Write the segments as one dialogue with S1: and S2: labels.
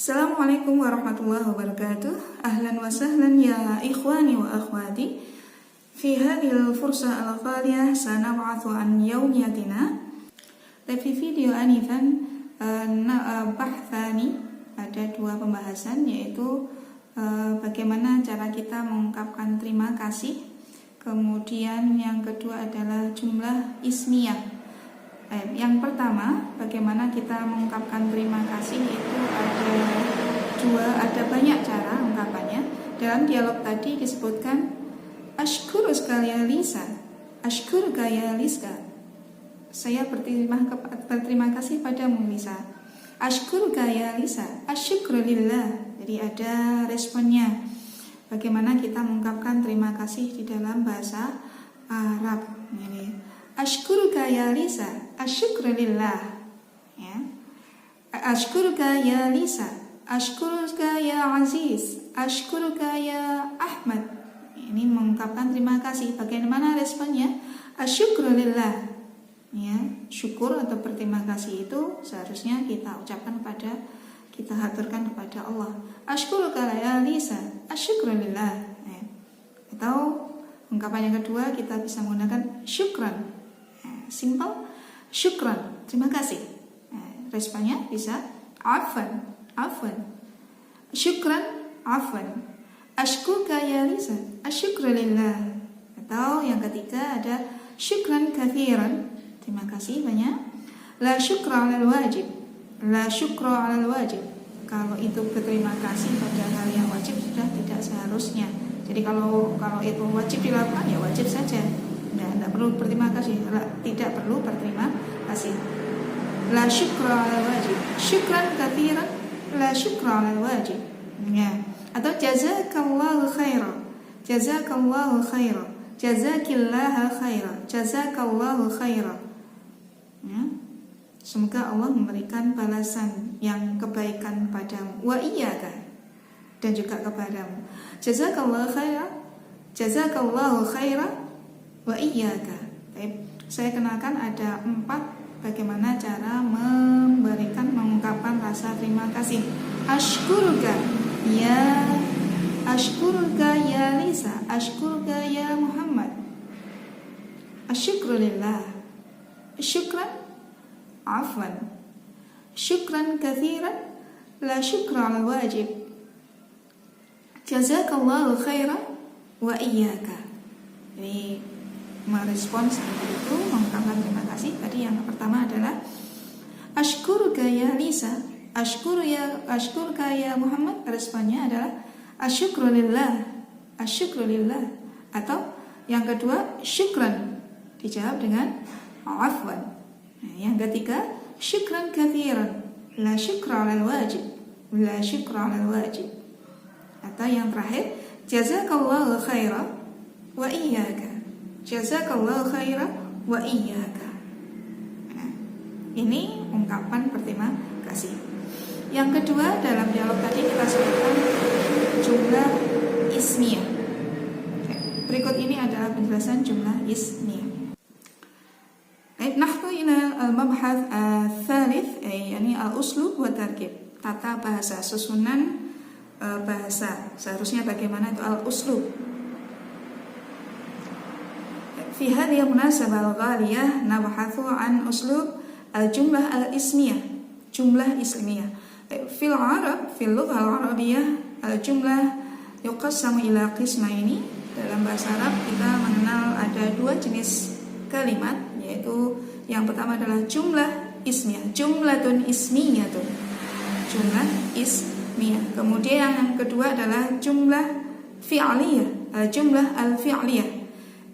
S1: Assalamualaikum warahmatullahi wabarakatuh. Ahlan wa sahlan ya ikhwani wa akhwati. Fi hadhil fursa al-ghaliyah sanab'athu an yawmiyatina. Fi video anifan bahthani, ada dua pembahasan, yaitu bagaimana cara kita mengungkapkan terima kasih. Kemudian yang kedua adalah jumlah ismiyah. Yang pertama, bagaimana kita mengungkapkan terima kasih, itu ada banyak cara ungkapannya. Dalam dialog tadi disebutkan ashkuruka ya Lisa, ashkuruka ya Lisa, saya berterima kasih padamu Lisa. Ashkuruka ya Lisa, asyukru lillah. Jadi ada responnya. Bagaimana kita mengungkapkan terima kasih di dalam bahasa Arab. Ini ashkuruka ya Lisa, asyukru lillah. Ya. Ashkuruka ya Lisa, ashkuruka ya Aziz, ashkuruka ya Ahmad. Ini mengungkapkan terima kasih. Bagaimana responnya? Asyukru lillah. Ya, syukur atau berterima kasih itu seharusnya kita ucapkan kita haturkan kepada Allah. Ashkuruka ya Lisa, asyukru lillah. Ya. Atau ungkapan yang kedua kita bisa menggunakan syukran. Simple, syukran, terima kasih. Responnya bisa afwan, syukran, afwan, ashkuruka ya Lisa, asyukru lillah. Atau yang ketiga ada syukran kathiran, terima kasih banyak. La syukra 'alal wajib, la syukra 'alal wajib. Kalau itu berterima kasih pada hal yang wajib sudah tidak seharusnya. Jadi kalau itu wajib dilakukan ya wajib saja. Tidak perlu berterima kasih, tidak perlu berterima kasih. La syukra 'alal wajib, syukran katsiran, la syukra 'alal wajib. Ya. Atau jazakallahu khairan, jazakallahu khairan, jazakillaha khairan, jazakallahu khairan. Ya. Semoga Allah memberikan balasan yang kebaikan padamu. Wa iyyaka, dan juga kepadamu. Jazakallahu khairan, jazakallahu khairan, wa iyyaka. Saya kenalkan ada 4 bagaimana cara mengungkapkan rasa terima kasih. Ashkuruka ya Lisa, ashkuruka ya Muhammad, asyukru lillah, syukran, afwan, syukran kathiran, la syukra 'alal wajib, jazakallahu khairan, wa iyyaka. Jadi merespons itu mengungkapkan terima kasih. Tadi yang pertama adalah ashkuruka ya Lisa, ashkuruka ya Muhammad. Responnya adalah asyukru lillah, asyukru lillah. Atau yang kedua syukran, dijawab dengan afwan. Yang ketiga syukran kathiran, la syukra 'alal wajib, la syukra 'alal wajib. Atau yang terakhir jazakallahu khairan wa iyyaka, jazakallahu khairan wa iyyaka. Ini ungkapan berterima kasih. Yang kedua, dalam dialog tadi kita sebutkan jumlah ismiyah. Berikut ini adalah penjelasan jumlah ismiyah. Nahnu ila al-mabhath al-thalith, yani al-uslub wa tarkib. Tata bahasa, susunan bahasa. Seharusnya bagaimana itu al-uslub. Fi hadhihi munasabah al-ghaliyah nabhathu an uslub al-jumlah al-ismiyah, jumlah ismiyah. Fil Arab, fil lughah al-arabiyyah, al-jumlah yuqassamu ila qismaini. Dalam bahasa Arab kita mengenal ada 2 jenis kalimat, yaitu yang pertama adalah jumlah ismiyah, jumlatun ismiyatun, jumlah ismiyah. Kemudian yang kedua adalah jumlah fi'liyah, jumlah al-fi'liyah.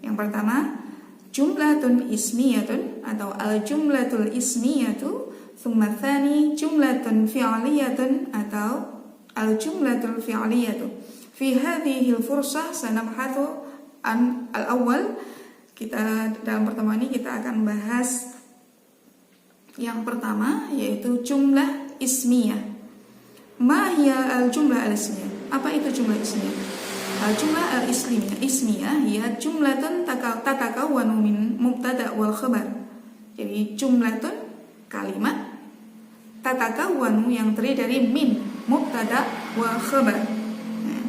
S1: Yang pertama jumlatun ismiyatun atau al-jumlatul ismiyatu, thumma tsani jumlatun fi'liyatun atau al-jumlatul fi'liyatu. Fi hadhihi al-fursah sanabhathu an al-awwal. Kita dalam pertemuan ini kita akan bahas yang pertama, yaitu jumlah ismiyah. Ma hiya al-jumlah al-ismiyah? Apa itu jumlah ismiyah? Jumlah al-ismiyah ya jumlatun tatakawwanu min mubtada wal khabar. Jadi jumlatun kalimat tatakawwanu yang terdiri dari min mubtada wa khabar. Nah,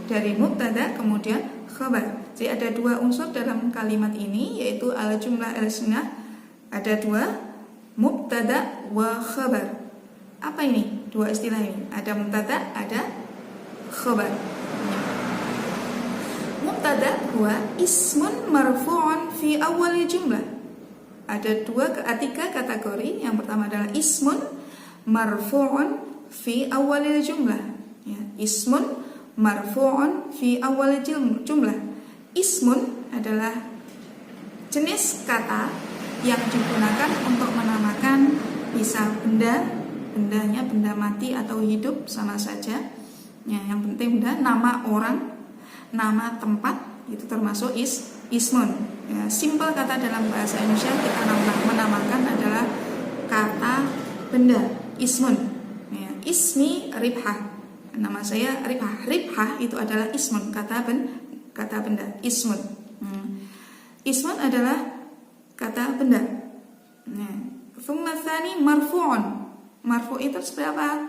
S1: dari mubtada kemudian khabar. Jadi ada dua unsur dalam kalimat ini, yaitu al-jumlah al-ismiyah. Ada dua, mubtada wa khabar. Apa ini? Dua istilah ini. Ada mubtada, ada khabar. Mubtada huwa ismun marfu'un fi awal jumlah. Ada tiga kategori. Yang pertama adalah ismun marfu'un fi awal jumlah. Ya, ismun marfu'un fi awal jumlah. Ismun adalah jenis kata yang digunakan untuk menamakan bisa bendanya benda mati atau hidup sama saja. Ya, yang penting benda, nama orang, nama tempat itu termasuk ismun. Ya, simpel kata dalam bahasa Indonesia kita menamakan adalah kata benda, ismun. Ya, ismi Ribhah. Nama saya Ribhah. Ribhah itu adalah ismun, kata benda, ismun. Ismun adalah kata benda. Tsumma tsani marfu'un. Marfu' itu seperti apa?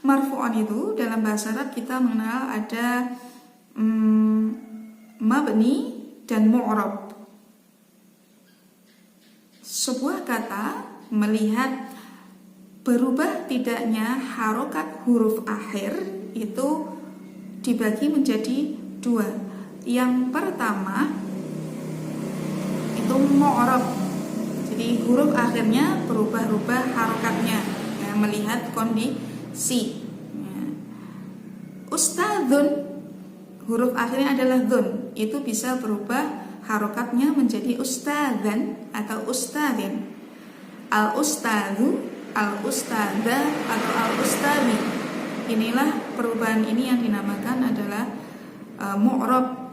S1: Marfu'un itu dalam bahasa Arab kita mengenal ada mabni dan mu'rab. Sebuah kata melihat berubah tidaknya harokat huruf akhir itu dibagi menjadi dua. Yang pertama itu mu'rab. Jadi huruf akhirnya berubah-ubah harokatnya, ya, melihat kondisi. Ya. Ustadzun, huruf akhirnya adalah dzun, itu bisa berubah harokatnya menjadi ustadzan atau ustadzin. Al-ustadzu, al-ustadzah atau al-ustadzi. Inilah perubahan ini yang dinamakan adalah mu'rab.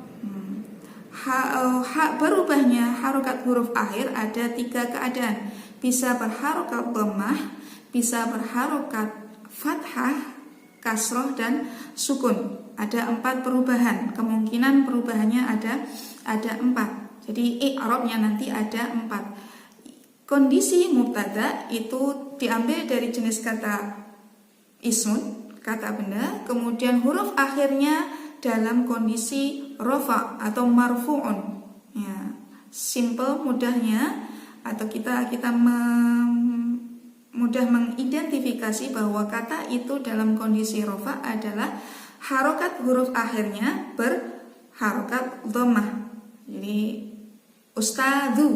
S1: Berubahnya harokat huruf akhir ada tiga keadaan. Bisa berharokat dhammah, bisa berharokat fathah, kasroh, dan sukun. Ada 4 perubahan. Kemungkinan perubahannya ada 4. Jadi i'rabnya nanti ada 4. Kondisi mubtada itu diambil dari jenis kata ismun, kata benda. Kemudian huruf akhirnya dalam kondisi rofa atau marfu'un. Ya, simple mudahnya, atau kita mudah mengidentifikasi bahwa kata itu dalam kondisi rofa adalah harokat huruf akhirnya berharokat dhammah. Jadi ustadzu,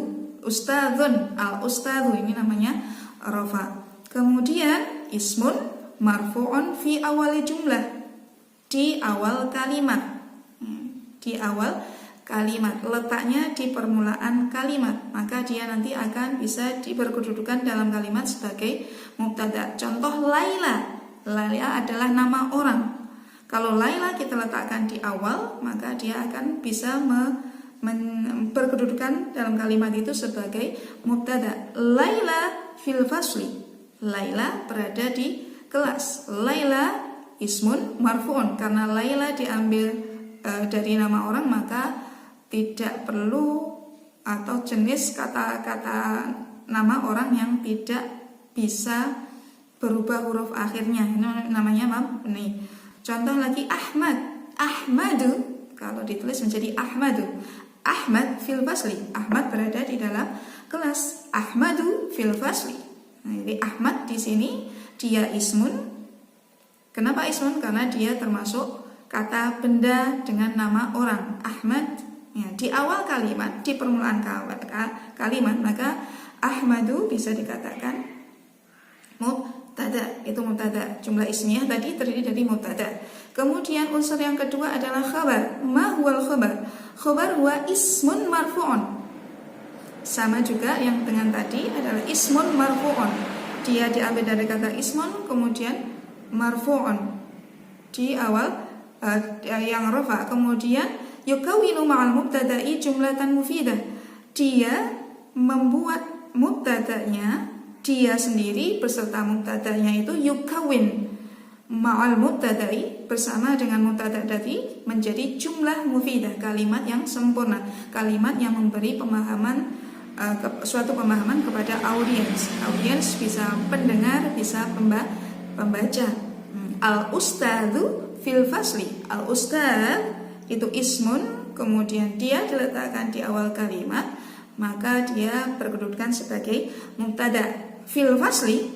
S1: ustadzun, al-ustadzu ini namanya rofa. Kemudian ismun marfu'un fi awali jumlah, di awal kalimat. Di awal kalimat, letaknya di permulaan kalimat, maka dia nanti akan bisa diberkedudukan dalam kalimat sebagai mubtada. Contoh Laila. Laila adalah nama orang. Kalau Laila kita letakkan di awal, maka dia akan bisa berkedudukan dalam kalimat itu sebagai mubtada. Laila fil fasli. Laila berada di kelas. Laila ismun marfu'un, karena Laila diambil dari nama orang, maka tidak perlu atau jenis kata-kata nama orang yang tidak bisa berubah huruf akhirnya. Ini namanya mabni. Contoh lagi Ahmad. Ahmadu kalau ditulis menjadi Ahmadu. Ahmad fil fasli. Ahmad berada di dalam kelas. Ahmadu fil fasli. Nah, jadi Ahmad di sini dia ismun. Kenapa ismun? Karena dia termasuk kata benda dengan nama orang. Ahmad, ya, di awal kalimat, di permulaan kalimat, maka Ahmadu bisa dikatakan mubtada. Itu mubtada. Jumlah ismiyah tadi terdiri dari mubtada. Kemudian unsur yang kedua adalah khabar. Ma huwal khabar? Khabar huwa ismun marfu'un. Sama juga yang dengan tadi adalah ismun marfu'un. Dia diambil dari kata ismun, kemudian marfu'un di awal yang rafa. Kemudian yukawinu ma'al mubtada'i jumlatan mufidah. Dia membuat mubtadanya, dia sendiri beserta mubtadanya itu yukawin ma'al mubtada'i, bersama dengan mubtada tadi menjadi jumlah mufidah, kalimat yang sempurna, kalimat yang memberi pemahaman, suatu pemahaman kepada audiens. Audiens bisa pendengar, bisa pembaca. Al-ustadzu fil fasli. Al-ustadz itu ismun, kemudian dia diletakkan di awal kalimat, maka dia berkedudukan sebagai mubtada. Fil fasli,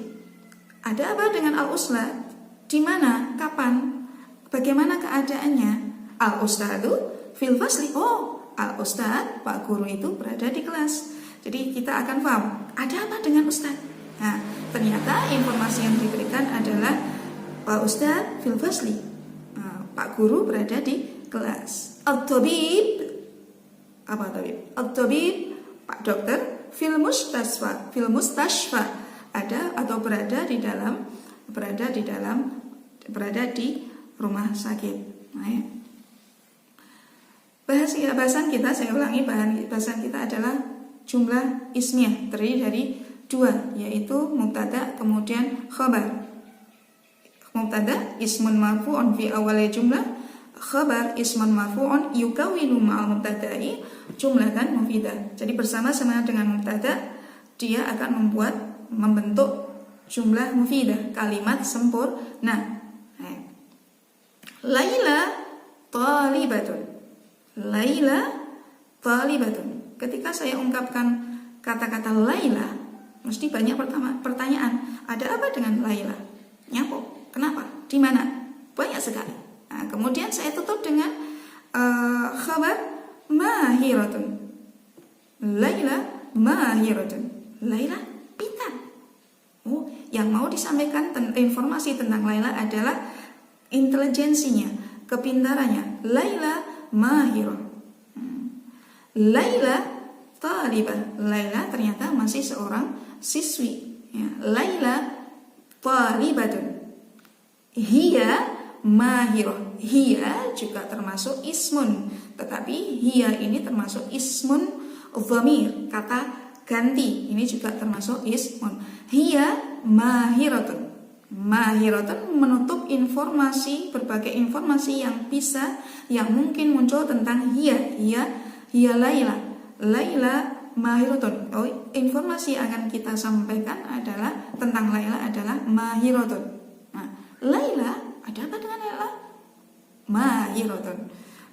S1: ada apa dengan al-ustadz? Di mana? Kapan? Bagaimana keadaannya? Al-ustadzu fil fasli. Oh, al-ustadz, Pak Guru itu berada di kelas. Jadi kita akan paham, ada apa dengan ustadz? Nah, ternyata informasi yang diberikan adalah Pak Ustadz fil fasli. Pak Guru berada di kelas. Al-tabib, apa tabib? Al-tabib, Pak Dokter fil mustasfa. Fil mustasfa, ada atau berada di rumah sakit. Nah, ya. Bahasan kita, saya ulangi, bahasan kita adalah jumlah ismiyah, terdiri dari dua, yaitu mubtada kemudian khabar. Mubtada ismun marfu'un fi awali jumlah, khabar ismun marfu'un yukawwinu ma'al mubtada'i jumlatan mufidah. Jadi bersama-sama dengan mubtada dia akan membentuk jumlah mufidah, kalimat sempurna. Laila talibatun. Laila talibatun. Ketika saya ungkapkan kata-kata Laila, mesti banyak pertanyaan. Ada apa dengan Laila? Nyapo? Kenapa? Di mana? Banyak sekali. Nah, kemudian saya tutup dengan khabar mahiratun. Laila mahiratun. Laila pintar. Oh, yang mau disampaikan informasi tentang Laila adalah intelijensinya, kepintarannya. Laila mahirah. Laila talibah. Laila ternyata masih seorang siswi. Ya. Laila talibatun. Hiya mahirah. Hiya juga termasuk ismun, tetapi hiya ini termasuk ismun dhamir, kata ganti. Ini juga termasuk ismun. Hiya mahiratun. Mahiratun menutup informasi, berbagai informasi yang mungkin muncul tentang hiya Laila. Laila mahiratun. Oh, informasi yang akan kita sampaikan adalah tentang Laila adalah mahiratun. Nah, Laila, ada apa dengan Laila? Mahiratun.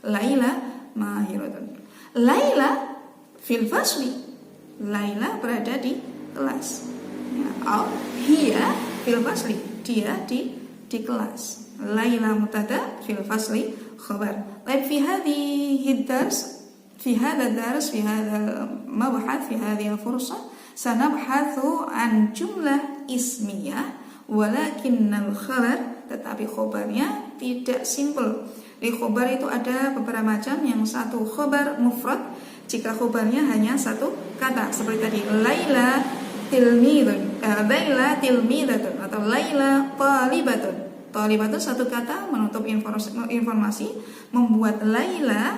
S1: Laila mahiratun. Laila fil fasli. Laila berada di kelas. Ya, hiya fil fasli. Dia di kelas. Laila mubtada fil fasli khabar. Baik, fi hadhihi dars, fi hadha dars, fi hadha mabhath, fi hadhihi al-fursa sanabhathu an jumlah ismiyah walakinnal khabar, tetapi khabarnya tidak simpel. Di khabar itu ada beberapa macam. Yang satu khabar mufrad, jika khabarnya hanya satu kata, seperti tadi Laila tilmidun, Laila tilmidatun, atau Laila talibatun. Talibatun satu kata menutup informasi, membuat Laila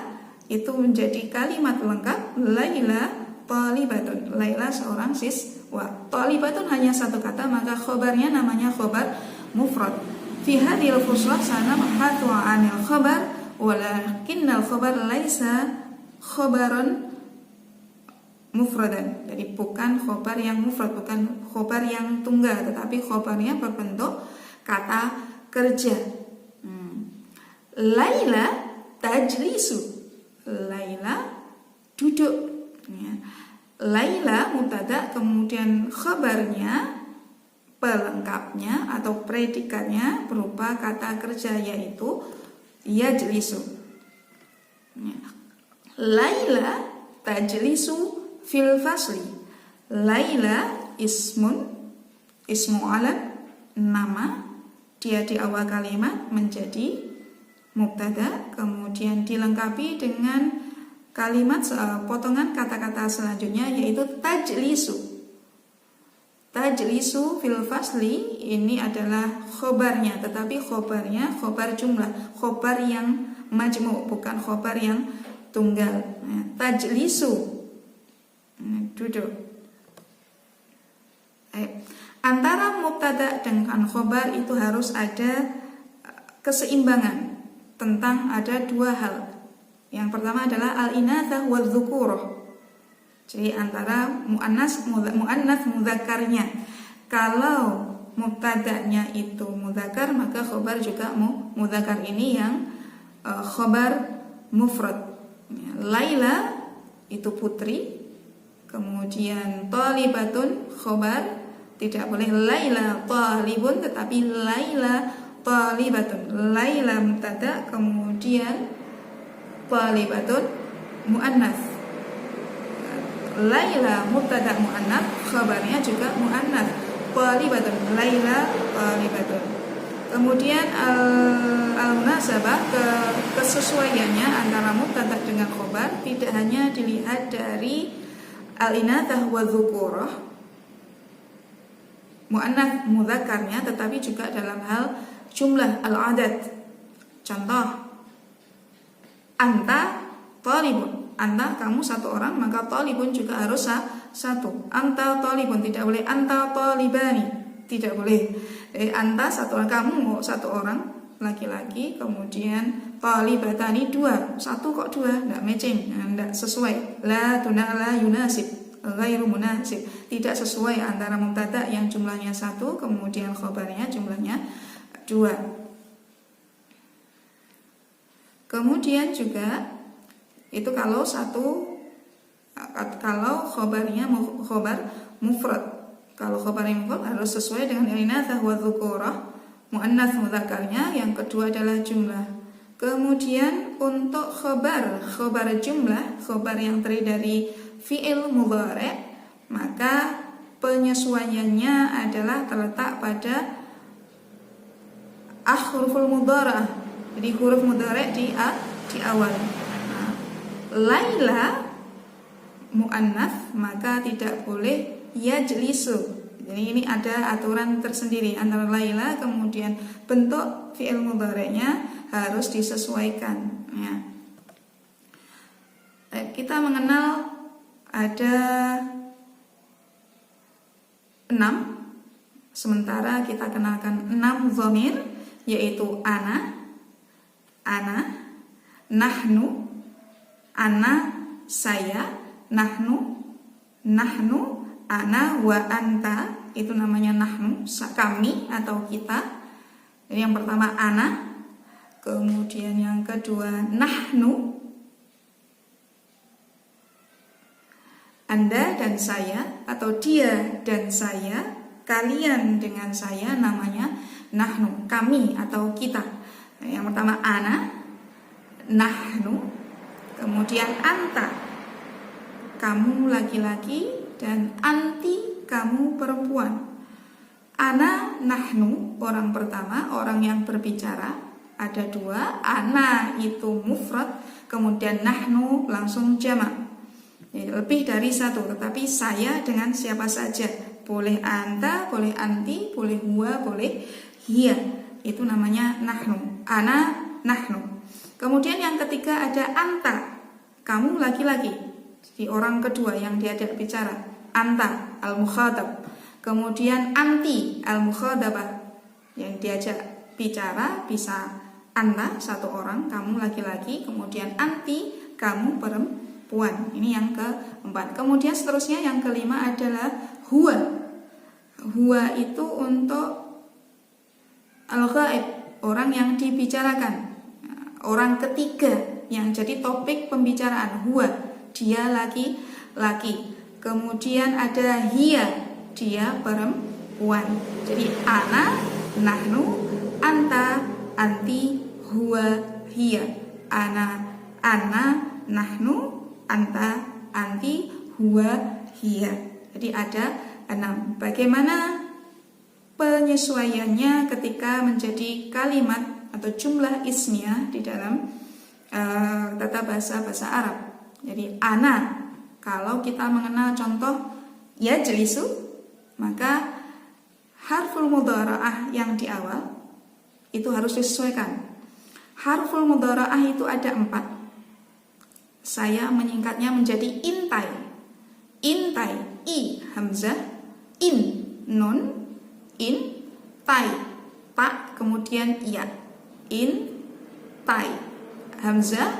S1: itu menjadi kalimat lengkap. Laila talibatun. Laila seorang siswa. Talibatun hanya satu kata, maka khabarnya namanya khabar mufrad. Fi hadhil fuslah sanabhathu 'anil khabar walakinnal khabar laisa khabaran mufradan. Jadi bukan khobar yang mufrad, bukan khobar yang tunggal, tetapi khobarnya berbentuk kata kerja. Laila tajlisu. Laila duduk. Ya. Laila mubtada, kemudian khabarnya, pelengkapnya atau predikatnya berupa kata kerja, yaitu yajlisu. Ya. Laila tajlisu fil fasli. Laila ismu alam, nama, dia di awal kalimat menjadi mubtada, kemudian dilengkapi dengan kalimat potongan kata-kata selanjutnya, yaitu tajlisu. Tajlisu fil fasli ini adalah khobarnya, tetapi khobarnya khobar jumlah, khobar yang majmu', bukan khobar yang tunggal. Tajlisu, duduk. Antara mubtada dengan khobar itu harus ada keseimbangan tentang ada dua hal. Yang pertama adalah al-inatsah wa dzukurah. Jadi antara muannats mudzakarnya. Kalau mubtada'nya itu mudzakkar, maka khobar juga mudzakkar. Ini yang khobar mufrad. Laila itu putri, kemudian talibatun khobar, tidak boleh Laila talibun, tetapi Laila talibatun. Laila mubtada, kemudian talibatun muannats. Laila mubtada muannats, khabarnya juga muannats. Talibatun, Laila talibatun. Kemudian al-munasabah, kesesuaiannya antara mubtada dengan khabar tidak hanya dilihat dari al-inatsah wa dzukurah, muannats mudzakarnya, tetapi juga dalam hal jumlah al-adad. Contoh, anta talibun, anta kamu satu orang, maka talibun juga harus satu. Anta talibun, tidak boleh anta talibani, tidak boleh. Anta satu orang, kamu satu orang laki-laki, kemudian talibatani dua, satu kok dua, tidak matching, tidak sesuai. La tunala yunasib, ghairu munasib, tidak sesuai antara mubtada yang jumlahnya satu, kemudian khobarnya jumlahnya dua. Kemudian juga itu kalau khobarnya khobar mufrad. Kalau khobarnya mufrad harus sesuai dengan al-inatsah wa dzukurah, muannats mudzakarnya. Yang kedua adalah jumlah. Kemudian untuk khobar jumlah, khobar yang terdiri dari fi'il mudhari', maka penyesuaiannya adalah terletak pada huruful mudhara'ah. Jadi huruf mudhari' di awal. Nah, Laila muannats, maka tidak boleh yajlisu. Jadi ini ada aturan tersendiri antara Laila, kemudian bentuk fi'il mudhari'nya harus disesuaikan ya. Kita mengenal ada 6, sementara kita kenalkan 6 dhamir, yaitu ana, nahnu, ana, saya, nahnu, ana, wa anta, itu namanya nahnu, kami atau kita. Jadi yang pertama ana, kemudian yang kedua nahnu, Anda dan saya, atau dia dan saya, kalian dengan saya, namanya nahnu, kami atau kita. Yang pertama ana, nahnu, kemudian anta, kamu laki-laki, dan anti, kamu perempuan. Ana, nahnu, orang pertama, orang yang berbicara, ada 2. Ana itu mufrad, kemudian nahnu langsung jamak. Lebih dari 1, tetapi saya dengan siapa saja. Boleh anta, boleh anti, boleh huwa, boleh hiya. Itu namanya nahnu. Ana, nahnu. Kemudian yang ketiga ada anta, kamu laki-laki. Jadi orang kedua yang diajak bicara, anta al-mukhatab. Kemudian anti al-mukhadabah, yang diajak bicara bisa anta, satu orang, kamu laki-laki. Kemudian anti, kamu perempuan. Ini yang keempat. Kemudian seterusnya yang kelima adalah huwa. Huwa itu untuk al-ghaib, orang yang dibicarakan, orang ketiga yang jadi topik pembicaraan. Huwa, dia laki-laki. Kemudian ada hiya, dia perempuan. Jadi ana, nahnu, anta, anti, huwa, hiya. Ana, nahnu, anta, anti, huwa, hiya. Jadi ada 6. Bagaimana penyesuaiannya ketika menjadi kalimat atau jumlah ismiyah di dalam tata bahasa Arab? Jadi ana, kalau kita mengenal contoh yajlisu, maka harful mudhara'ah yang di awal itu harus disesuaikan. Harful mudhara'ah itu ada 4. Saya menyingkatnya menjadi intai. Intai, i hamzah, in nun, in tai, ta kemudian ya. In tai, hamzah,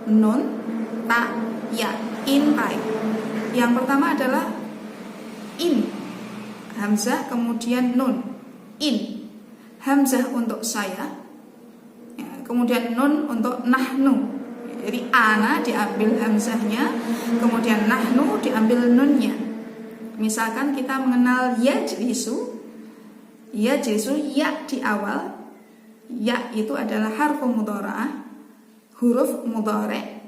S1: nun, ta, ya. Intai. Yang pertama adalah in, hamzah kemudian nun. in, hamzah untuk saya, ya, kemudian nun untuk nahnu. Jadi ana diambil hamzahnya, kemudian nahnu diambil nunnya. Misalkan kita mengenal yajlisu, yajlisu ya di awal, ya itu adalah harfu mudhara'ah, huruf mudhari'.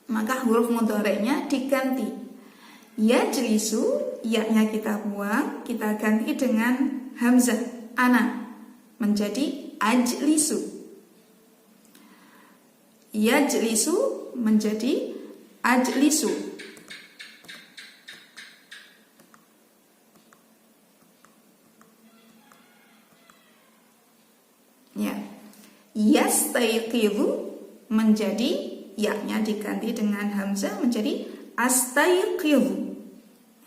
S1: Maka huruf mudhari'nya diganti. Yajlisu, ya-nya kita buang, kita ganti dengan hamzah ana menjadi ajlisu. Yajlisu menjadi ajlisu. Ya. Yastayqizu menjadi, ya-nya diganti dengan hamzah menjadi astayqizu.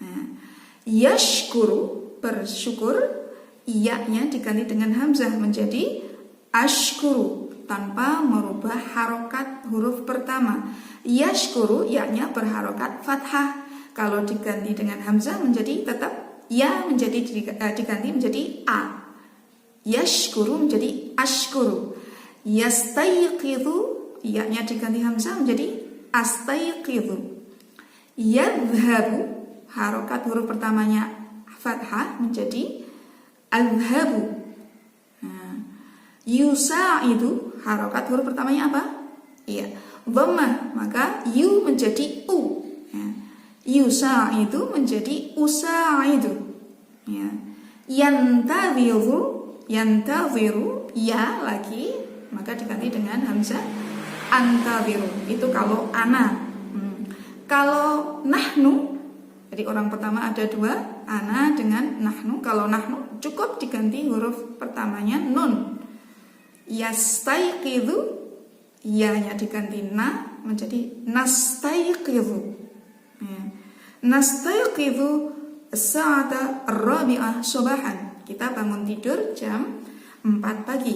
S1: Nah, yashkuru bersyukur, ya-nya diganti dengan hamzah menjadi ashkuru tanpa merubah harokat huruf pertama. Yashkuru, ya-nya berharokat fathah. Kalau diganti dengan hamzah menjadi tetap ya, menjadi diganti menjadi a. Yashkuru menjadi ashkuru. Yastayqizu, ya-nya diganti hamzah menjadi astayqizu. Yadhhabu, harokat huruf pertamanya fathah menjadi adhhabu. Nah, yusa'idu, harokat huruf pertamanya apa? Iya, dhammah, maka yu menjadi u. Ya. Yusa'idu menjadi usa'idu. Ya. Yantadhiru, yantadhiru, ya lagi, maka diganti dengan hamzah antadhiru. Itu kalau ana. Kalau nahnu, jadi orang pertama ada dua, ana dengan nahnu. Kalau nahnu cukup diganti huruf pertamanya nun. Yastayqizu, ya-nya diganti na menjadi nastayqizu. Ya. Nastayqizu as-sa'ata ar-rabi'ah subahan. Kita bangun tidur jam 4 pagi.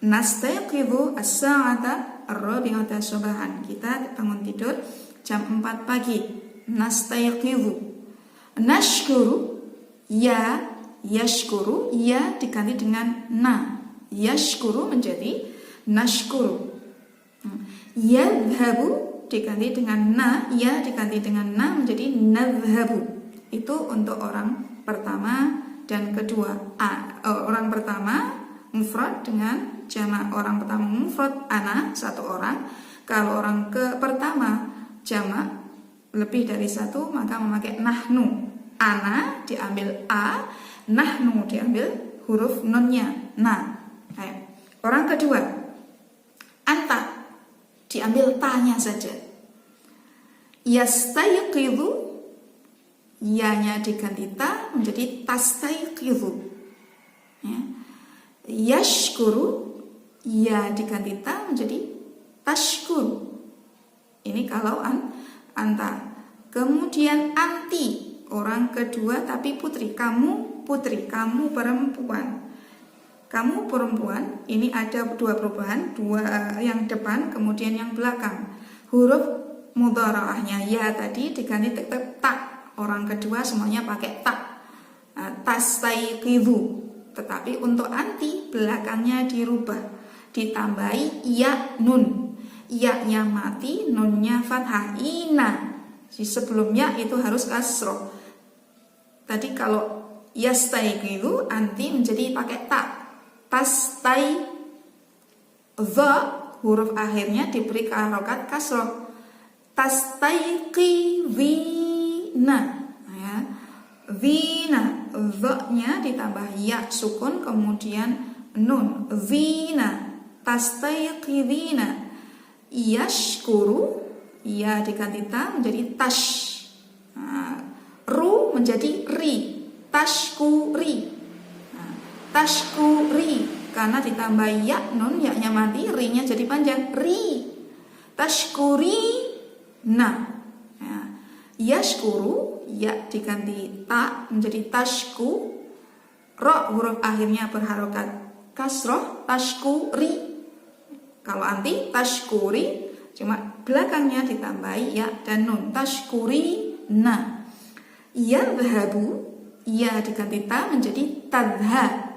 S1: Nastayqizu as-sa'ata ar-rabi'ata subahan. Kita bangun tidur jam 4 pagi. Nastayqizu. Nashkuru, ya, yashkuru, ya diganti dengan na. Yashkuru menjadi nashkuru. Yadhhabu diganti dengan na, ya diganti dengan na menjadi nadhhabu. Itu untuk orang pertama dan kedua. Orang pertama mufrad dengan jamak. Orang pertama mufrad ana, satu orang. Kalau orang pertama jamak lebih dari satu, maka memakai nahnu. Ana diambil a, nahnu diambil huruf nunnya na. Orang kedua, anta diambil ta-nya saja. Yastayqizu, ya-nya diganti ta menjadi tastayqizu. Ya. Yashkuru, ya diganti ta menjadi tashkuru. Ini kalau anta. Kemudian anti, orang kedua tapi putri. Kamu putri, kamu perempuan. Kamu perempuan, ini ada dua perubahan, dua yang depan, kemudian yang belakang. Huruf mudhara'ahnya ya tadi diganti tetap tak. Orang kedua semuanya pakai tak. Tastayqizu. Tetapi untuk anti belakangnya dirubah, ditambahi ya nun. Ya-nya mati, nunnya fathah. Ina. Sebelumnya itu harus kasroh. Tadi kalau yastayqizu anti menjadi pakai tak. Tastai, dha huruf akhirnya diberi harokat kasroh. Tastayqizina, ya. Zina, dha-nya ditambah ya sukun kemudian nun. Zina, tastayqizina. Yashkuru, ya diganti ta menjadi tash. Ru menjadi ri, tashkuri. Tashkuri, karena ditambah ya nun, ya-nya mati, ri-nya jadi panjang, ri. Tashkuri na. Ya. Yashkuru, ya diganti ta menjadi tashku. Ro huruf akhirnya berharokat kasroh, tashkuri. Kalau anti tashkuri, cuma belakangnya ditambahi ya dan nun. Tashkuri na. Yadhhabu, Ya diganti ta menjadi tadha.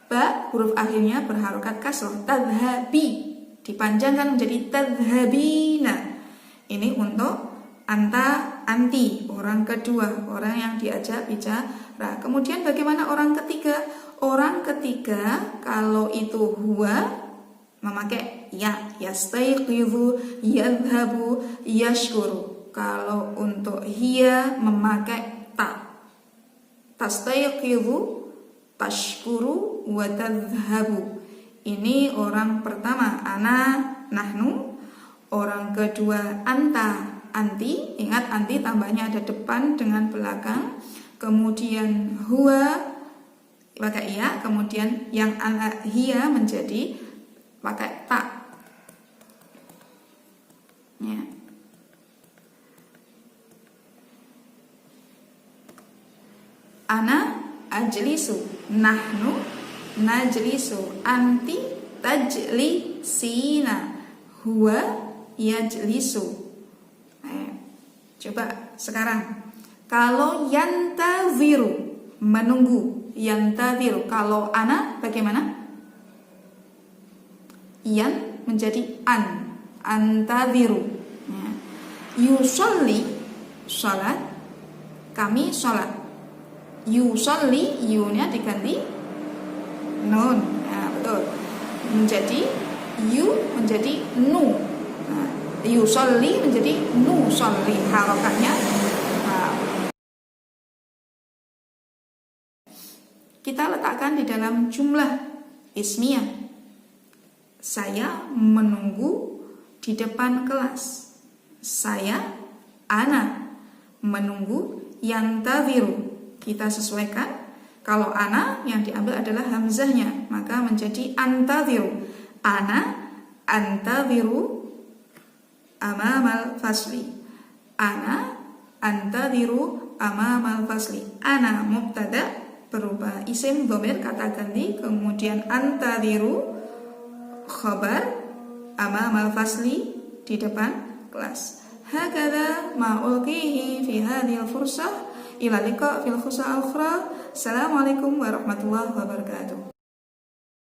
S1: Ba huruf akhirnya berharokat kasroh. Tadhabi dipanjangkan menjadi tadhabina. Ini untuk anta, anti, orang kedua, orang yang diajak bicara. Kemudian bagaimana orang ketiga? Orang ketiga kalau itu huwa memakai ya, yastayqidhu, yadhhabu, yashkuru. Kalau untuk hiya memakai ta. Tastayqidhu, tashkuru, wa tadhhabu. Ini orang pertama, ana, nahnu. Orang kedua, anta, anti. Ingat anti tambahnya ada depan dengan belakang. Kemudian huwa pakai ya. Kemudian yang hiya menjadi pakai ta. Ya. Ana ajlisu, nahnu najlisu, anti tajlisina, huwa yajlisu. Coba sekarang kalau yantaziru menunggu, yantaziru. Kalau ana bagaimana? Yan menjadi an, antaziru. Yusolli sholat, kami sholat. Yusolli, yu-nya diganti nun. Nah, betul. Menjadi yu menjadi nu. Nah, yusolli menjadi nu solli. Harokatnya kita letakkan di dalam jumlah ismiyah. Saya menunggu di depan kelas. Saya, ana, menunggu yantaziru. Kita sesuaikan. Kalau ana yang diambil adalah hamzahnya, maka menjadi antaziru. Ana antaziru amamal fasli. Ana antaziru amamal fasli. Ana mubtada berubah isim dhamir kata ganti, kemudian antaziru khabar amamal fasli di depan kelas. Hakadha ma ulqihi fi hadhil fursah. Ila liqa fil khusa al-ukhra. Assalamualaikum warahmatullahi wabarakatuh.